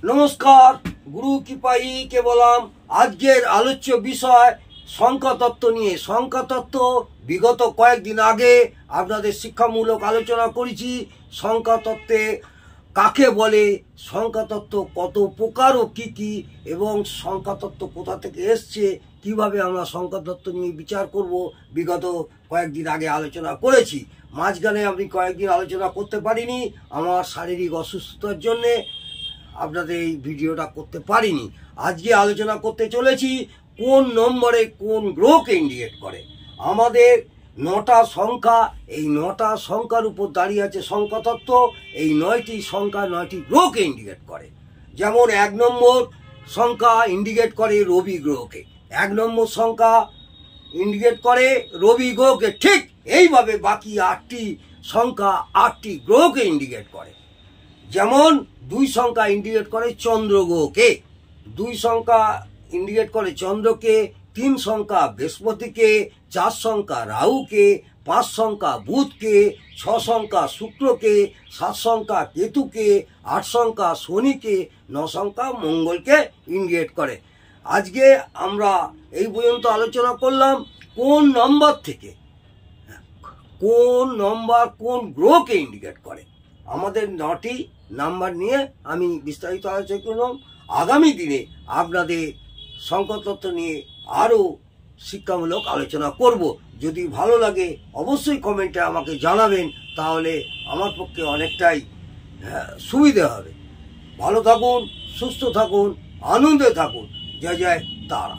নমস্কার, গুরু কৃপাই কেবলাম। আজকের আলোচ্য বিষয় সংখ্যাতত্ত্ব নিয়ে। সংখ্যাতত্ত্ব বিগত কয়েকদিন আগে আপনাদের শিক্ষামূলক আলোচনা করেছি। সংখ্যাতত্ত্বে কাকে বলে, সংখ্যাতত্ত্ব কত প্রকার ও কী কী, এবং সংখ্যাতত্ত্ব কোথা থেকে এসছে, কিভাবে আমরা সংখ্যাতত্ত্ব নিয়ে বিচার করব, বিগত কয়েকদিন আগে আলোচনা করেছি। মাঝখানে আমি কয়েকদিন আলোচনা করতে পারিনি, আমার শারীরিক অসুস্থতার জন্যে আপনাদের এই ভিডিওটা করতে পারিনি। আজকে আলোচনা করতে চলেছি কোন নম্বরে কোন গ্রহকে ইন্ডিকেট করে। আমাদের 9টা সংখ্যা, এই 9টা সংখ্যার উপর দাঁড়িয়ে আছে সংখ্যাতত্ত্ব। এই 9টি সংখ্যা 9টি গ্রহকে ইন্ডিকেট করে। যেমন 1 নম্বর সংখ্যা ইন্ডিকেট করে রবি গ্রহকে, 1 নম্বর সংখ্যা ইন্ডিকেট করে রবি গ্রহকে। ঠিক এইভাবে বাকি 8টি সংখ্যা 8টি গ্রহকে ইন্ডিকেট করে। যেমন 2 সংখ্যা ইন্ডিকেট করে চন্দ্র গ্রহকে, 2 সংখ্যা ইন্ডিকেট করে চন্দ্রকে, 3 সংখ্যা বৃহস্পতিকে, 4 সংখ্যা রাহুকে, 5 সংখ্যা বুধকে, 6 সংখ্যা শুক্রকে, 7 সংখ্যা কেতুকে, 8 সংখ্যা শনিকে, 9 সংখ্যা মঙ্গলকে ইন্ডিকেট করে। আজকে আমরা এই পর্যন্ত আলোচনা করলাম কোন নম্বর থেকে কোন নম্বর কোন গ্রহকে ইন্ডিকেট করে। আমাদের 9টি নাম্বার নিয়ে আমি বিস্তারিত আলোচনা করলাম। আগামী দিনে আপনাদের সংখ্যাতত্ত্ব নিয়ে আরও শিক্ষামূলক আলোচনা করব। যদি ভালো লাগে অবশ্যই কমেন্টে আমাকে জানাবেন, তাহলে আমার পক্ষে অনেকটাই সুবিধে হবে। ভালো থাকুন, সুস্থ থাকুন, আনন্দে থাকুন। জয় জয় তারা।